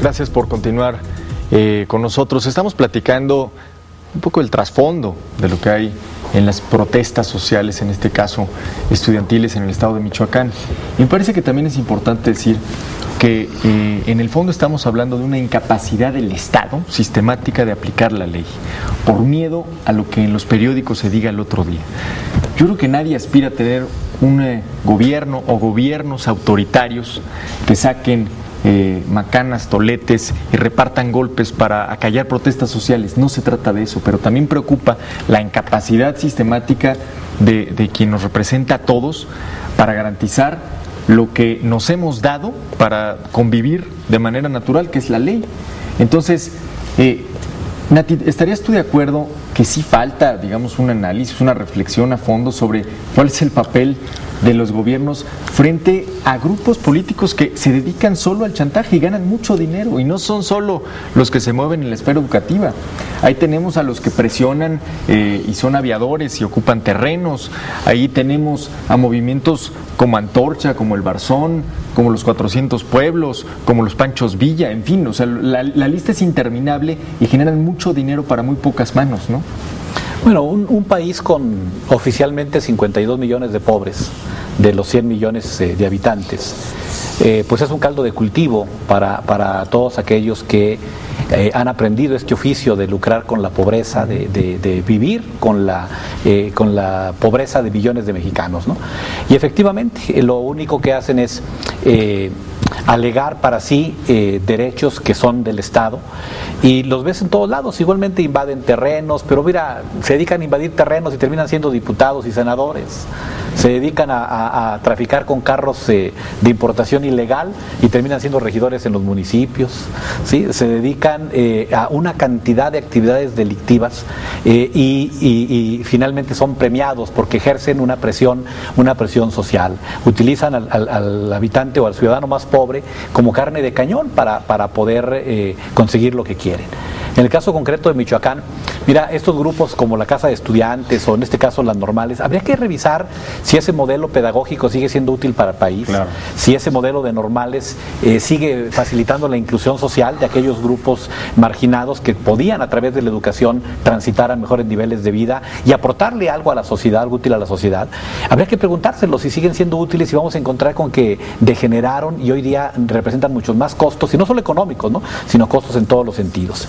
Gracias por continuar con nosotros. Estamos platicando un poco del trasfondo de lo que hay en las protestas sociales, en este caso estudiantiles en el estado de Michoacán. Y me parece que también es importante decir que en el fondo estamos hablando de una incapacidad del Estado sistemática de aplicar la ley, por miedo a lo que en los periódicos se diga el otro día. Yo creo que nadie aspira a tener un gobierno o gobiernos autoritarios que saquen macanas, toletes y repartan golpes para acallar protestas sociales. No se trata de eso, pero también preocupa la incapacidad sistemática de quien nos representa a todos para garantizar lo que nos hemos dado para convivir de manera natural, que es la ley. Entonces, Nati, ¿estarías tú de acuerdo que sí falta, digamos, un análisis, una reflexión a fondo sobre cuál es el papel de los gobiernos frente a grupos políticos que se dedican solo al chantaje y ganan mucho dinero? Y no son solo los que se mueven en la esfera educativa. Ahí tenemos a los que presionan y son aviadores y ocupan terrenos. Ahí tenemos a movimientos como Antorcha, como el Barzón, como los 400 Pueblos, como los Panchos Villa, en fin, o sea, la lista es interminable y generan mucho dinero para muy pocas manos, ¿no? Bueno, un país con oficialmente 52 millones de pobres, de los 100 millones de habitantes, pues es un caldo de cultivo para todos aquellos que han aprendido este oficio de lucrar con la pobreza, de vivir con la pobreza de millones de mexicanos, ¿no? Y efectivamente, lo único que hacen es alegar para sí derechos que son del Estado, y los ves en todos lados. Igualmente invaden terrenos, pero mira, se dedican a invadir terrenos y terminan siendo diputados y senadores. Se dedican a traficar con carros de importación ilegal y terminan siendo regidores en los municipios, ¿sí? Se dedican a una cantidad de actividades delictivas y finalmente son premiados porque ejercen una presión social. Utilizan al habitante o al ciudadano más pobre como carne de cañón para poder conseguir lo que quieren. En el caso concreto de Michoacán, mira, estos grupos como la Casa de Estudiantes o en este caso las normales, habría que revisar si ese modelo pedagógico sigue siendo útil para el país, claro, si ese modelo de normales sigue facilitando la inclusión social de aquellos grupos marginados que podían a través de la educación transitar a mejores niveles de vida y aportarle algo a la sociedad, algo útil a la sociedad. Habría que preguntárselo si siguen siendo útiles y vamos a encontrar con que degeneraron y hoy día representan muchos más costos, y no solo económicos, ¿no?, sino costos en todos los sentidos.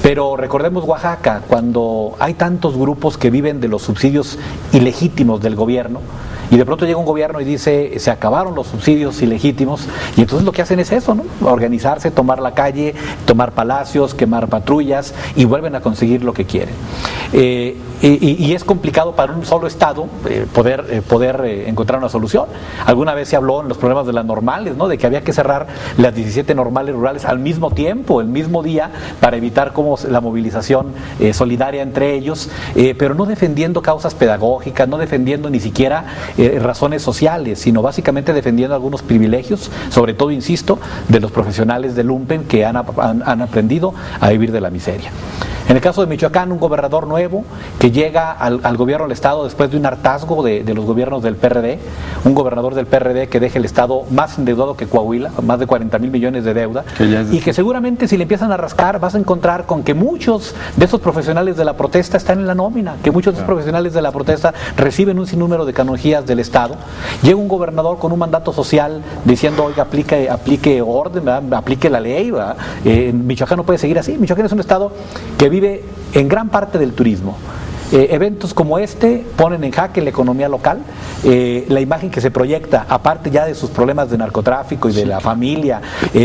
Pero recordemos Oaxaca, cuando hay tantos grupos que viven de los subsidios ilegítimos del gobierno, y de pronto llega un gobierno y dice, se acabaron los subsidios ilegítimos, y entonces lo que hacen es eso, ¿no?, organizarse, tomar la calle, tomar palacios, quemar patrullas, y vuelven a conseguir lo que quieren. Y es complicado para un solo Estado poder encontrar una solución. Alguna vez se habló en los problemas de las normales, ¿no?, de que había que cerrar las 17 normales rurales al mismo tiempo, el mismo día, para evitar como la movilización solidaria entre ellos, pero no defendiendo causas pedagógicas, no defendiendo ni siquiera razones sociales, sino básicamente defendiendo algunos privilegios, sobre todo, insisto, de los profesionales del lumpen que han aprendido a vivir de la miseria. En el caso de Michoacán, un gobernador nuevo que llega al gobierno del Estado después de un hartazgo de los gobiernos del PRD, un gobernador del PRD que deja el Estado más endeudado que Coahuila, más de 40,000 millones de deuda, y que seguramente si le empiezan a rascar vas a encontrar con que muchos de esos profesionales de la protesta están en la nómina, que muchos de esos profesionales de la protesta reciben un sinnúmero de canonjías del Estado. Llega un gobernador con un mandato social diciendo, oiga, aplique orden, ¿verdad?, aplique la ley, ¿verdad? Michoacán no puede seguir así. Michoacán es un Estado que vive en gran parte del turismo. Eventos como este ponen en jaque la economía local, la imagen que se proyecta, aparte ya de sus problemas de narcotráfico y de la familia,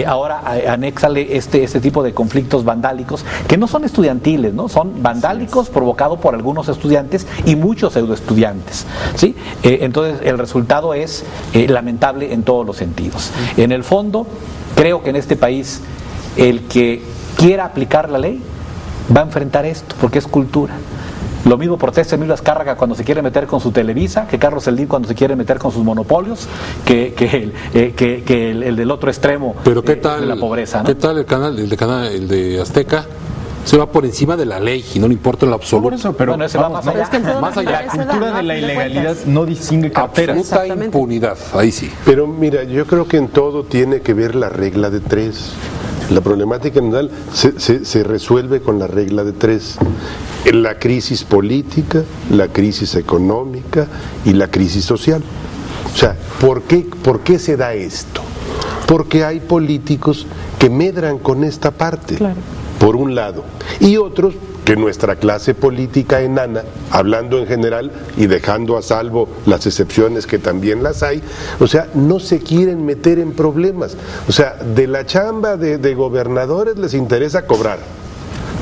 ahora anéxale este tipo de conflictos vandálicos que no son estudiantiles, ¿no?, son vandálicos provocados por algunos estudiantes y muchos pseudoestudiantes, ¿sí? Entonces el resultado es lamentable en todos los sentidos. En el fondo, creo que en este país el que quiera aplicar la ley va a enfrentar esto, porque es cultura. Lo mismo protesta Emilio Azcárraga cuando se quiere meter con su Televisa, que Carlos Slim cuando se quiere meter con sus monopolios, que el del otro extremo. Pero ¿qué tal, de la pobreza, ¿no? ¿Qué tal el de Azteca? Se va por encima de la ley y no le importa en lo absoluto. Por eso, pero bueno, ese va más allá. Es que más allá. La cultura de la ilegalidad no distingue carteras. Absoluta impunidad, ahí sí. Pero mira, yo creo que en todo tiene que ver la regla de tres. La problemática nacional se resuelve con la regla de 3. La crisis política, la crisis económica y la crisis social. O sea, ¿por qué se da esto? Porque hay políticos que medran con esta parte, claro, por un lado, y otros que nuestra clase política enana, hablando en general y dejando a salvo las excepciones que también las hay, o sea, no se quieren meter en problemas. O sea, de la chamba de gobernadores les interesa cobrar,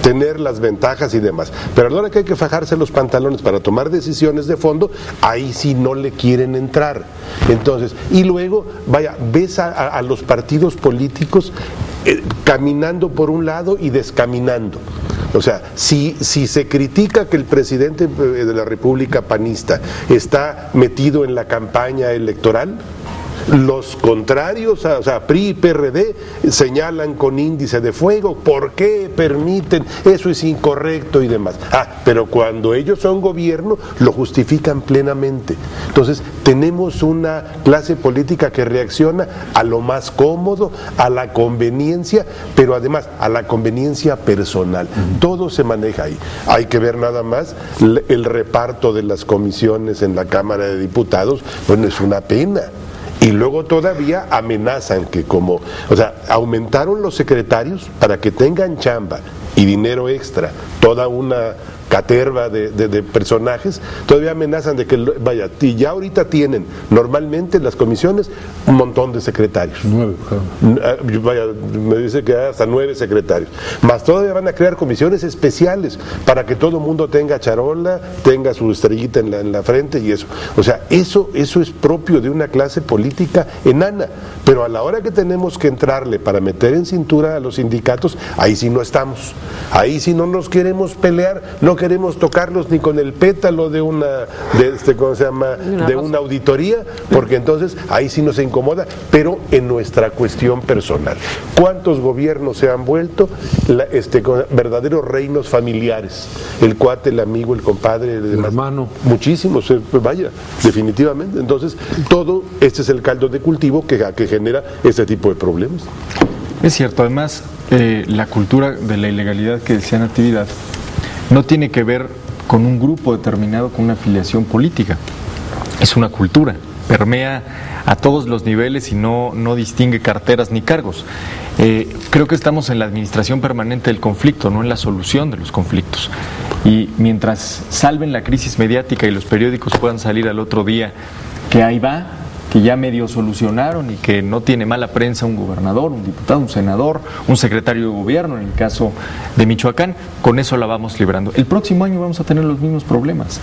tener las ventajas y demás, pero a la hora que hay que fajarse los pantalones para tomar decisiones de fondo, ahí sí no le quieren entrar. Entonces, y luego, vaya, ves a los partidos políticos caminando por un lado y descaminando. O sea, si se critica que el presidente de la República panista está metido en la campaña electoral, los contrarios, o sea, PRI y PRD, señalan con índice de fuego, ¿por qué permiten? Eso es incorrecto y demás. Pero cuando ellos son gobierno, lo justifican plenamente. Entonces, tenemos una clase política que reacciona a lo más cómodo, a la conveniencia, pero además a la conveniencia personal. Todo se maneja ahí. Hay que ver nada más el reparto de las comisiones en la Cámara de Diputados, bueno, es una pena. Y luego todavía amenazan que aumentaron los secretarios para que tengan chamba y dinero extra, toda una caterva de personajes, todavía amenazan de que, vaya, y ya ahorita tienen normalmente las comisiones un montón de secretarios. 9, claro. Vaya, me dice que hay hasta 9 secretarios. Más todavía van a crear comisiones especiales para que todo el mundo tenga charola, tenga su estrellita en la frente y eso. O sea, eso es propio de una clase política enana. Pero a la hora que tenemos que entrarle para meter en cintura a los sindicatos, ahí sí no estamos. Ahí sí no nos queremos pelear, no queremos tocarlos ni con el pétalo de una auditoría, porque entonces ahí sí nos incomoda, pero en nuestra cuestión personal. ¿Cuántos gobiernos se han vuelto verdaderos reinos familiares? El cuate, el amigo, el compadre, el hermano. Muchísimos, vaya, definitivamente. Entonces, este es el caldo de cultivo que genera este tipo de problemas. Es cierto, además, la cultura de la ilegalidad que decía Natividad no tiene que ver con un grupo determinado, con una afiliación política. Es una cultura, permea a todos los niveles y no distingue carteras ni cargos. Creo que estamos en la administración permanente del conflicto, no en la solución de los conflictos. Y mientras salven la crisis mediática y los periódicos puedan salir al otro día que ahí va, que ya medio solucionaron y que no tiene mala prensa un gobernador, un diputado, un senador, un secretario de gobierno, en el caso de Michoacán, con eso la vamos librando. El próximo año vamos a tener los mismos problemas.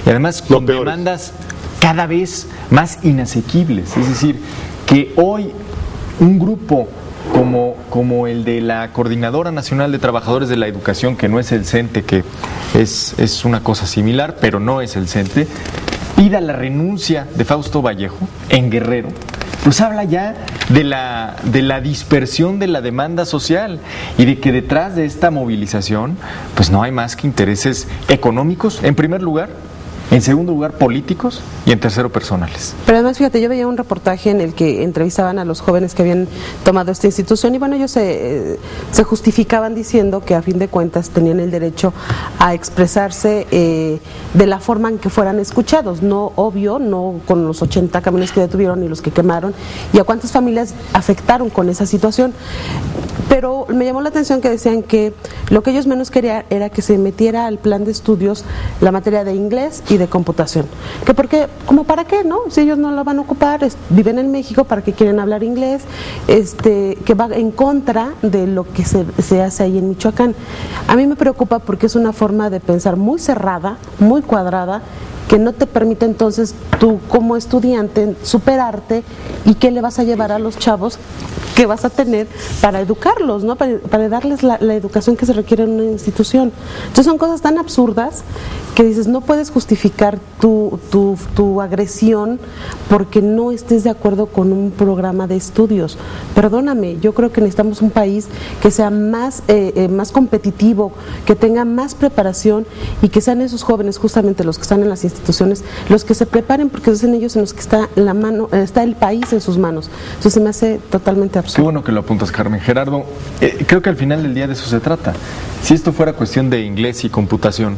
Y además con demandas cada vez más inasequibles. Es decir, que hoy un grupo como el de la Coordinadora Nacional de Trabajadores de la Educación, que no es el CENTE, que es una cosa similar, pero no es el CENTE, pida la renuncia de Fausto Vallejo en Guerrero, pues habla ya de la dispersión de la demanda social y de que detrás de esta movilización pues no hay más que intereses económicos, en primer lugar, en segundo lugar políticos y en tercero personales. Pero además, fíjate, yo veía un reportaje en el que entrevistaban a los jóvenes que habían tomado esta institución y bueno, ellos se justificaban diciendo que a fin de cuentas tenían el derecho a expresarse de la forma en que fueran escuchados, no obvio, no con los 80 camiones que detuvieron y los que quemaron, y a cuántas familias afectaron con esa situación. Pero me llamó la atención que decían que lo que ellos menos querían era que se metiera al plan de estudios la materia de inglés y de computación. Que porque, como para qué, ¿no? Si ellos no la van a ocupar, viven en México, ¿para qué quieren hablar inglés? Que va en contra de lo que se hace ahí en Michoacán. A mí me preocupa porque es una forma de pensar muy cerrada, muy cuadrada, que no te permite entonces tú como estudiante superarte y qué le vas a llevar a los chavos que vas a tener para educarlos, ¿no? Para darles la educación que se requiere en una institución. Entonces son cosas tan absurdas que dices, no puedes justificar tu agresión porque no estés de acuerdo con un programa de estudios. Perdóname, yo creo que necesitamos un país que sea más competitivo, que tenga más preparación y que sean esos jóvenes justamente los que están en las instituciones instituciones, los que se preparen, porque es en ellos en los que está el país en sus manos. Entonces se me hace totalmente absurdo. Qué bueno que lo apuntas, Carmen. Gerardo, creo que al final del día de eso se trata. Si esto fuera cuestión de inglés y computación,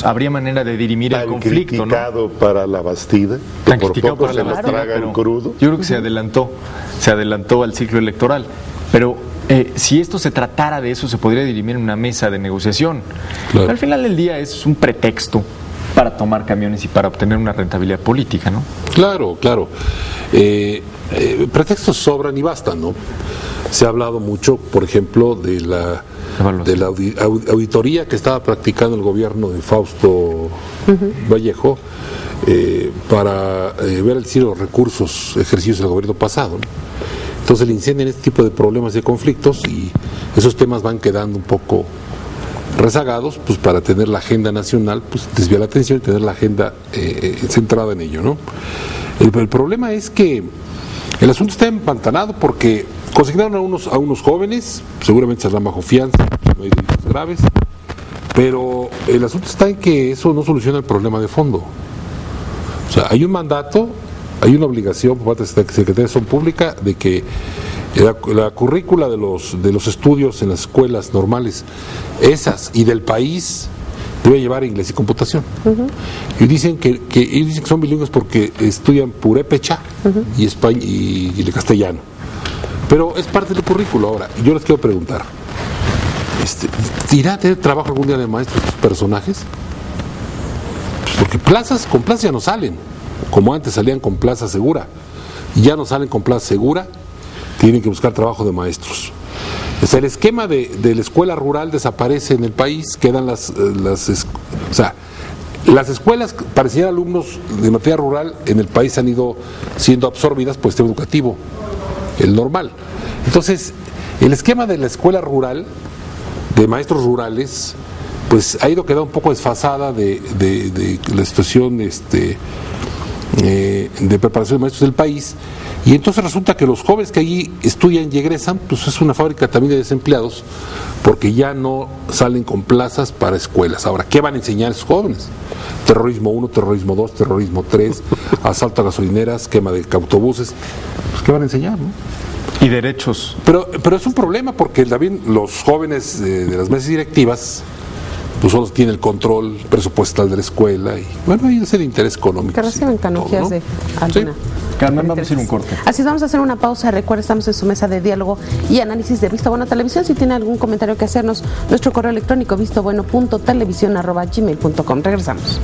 habría manera de dirimir el conflicto, ¿no? Tan criticado para la Bastida, que Tan por criticado poco para se la las Bastida, traga en pero crudo. yo creo que se adelantó al ciclo electoral. Pero si esto se tratara de eso, se podría dirimir en una mesa de negociación. Claro. Al final del día es un pretexto para tomar camiones y para obtener una rentabilidad política, ¿no? Claro. Pretextos sobran y bastan, ¿no? Se ha hablado mucho, por ejemplo, de la auditoría que estaba practicando el gobierno de Fausto Vallejo para ver el cielo de los recursos ejercidos del gobierno pasado, ¿no? Entonces le incendian este tipo de problemas y de conflictos y esos temas van quedando un poco rezagados, pues para tener la agenda nacional, pues desviar la atención y tener la agenda centrada en ello, ¿no? El problema es que el asunto está empantanado porque consignaron a unos jóvenes, seguramente saldrán bajo fianza, no hay delitos graves, pero el asunto está en que eso no soluciona el problema de fondo. O sea, hay un mandato, hay una obligación por parte de la Secretaría de Educación Pública de que la currícula de los estudios en las escuelas normales, esas y del país, debe llevar inglés y computación. Y dicen que ellos dicen que son bilingües porque estudian purépecha y el castellano. Pero es parte del currículo. Ahora, yo les quiero preguntar, ¿irá a tener trabajo algún día de maestro estos personajes? Pues porque con plazas ya no salen, como antes salían con plaza segura, y ya no salen con plaza segura, tienen que buscar trabajo de maestros. O sea, el esquema de la escuela rural desaparece en el país, quedan las escuelas para enseñar alumnos de materia rural en el país han ido siendo absorbidas por el sistema educativo, el normal. Entonces, el esquema de la escuela rural, de maestros rurales, pues ha ido quedando un poco desfasada de la situación de preparación de maestros del país, y entonces resulta que los jóvenes que allí estudian y egresan, pues es una fábrica también de desempleados, porque ya no salen con plazas para escuelas. Ahora, ¿qué van a enseñar esos jóvenes? Terrorismo 1, terrorismo 2, terrorismo 3, asalto a gasolineras, quema de autobuses. Pues, ¿qué van a enseñar, no? Y derechos. Pero es un problema porque también los jóvenes de las mesas directivas pues solo tienen el control presupuestal de la escuela y bueno, hay ese de interés económico. Que reciben canonjías de alguna. Sí. Carmen, vamos a ir un corte. Así es, vamos a hacer una pausa. Recuerda, estamos en su mesa de diálogo y análisis de Visto Bueno Televisión. Si tiene algún comentario que hacernos, nuestro correo electrónico vistobueno.televisión@gmail.com. Regresamos.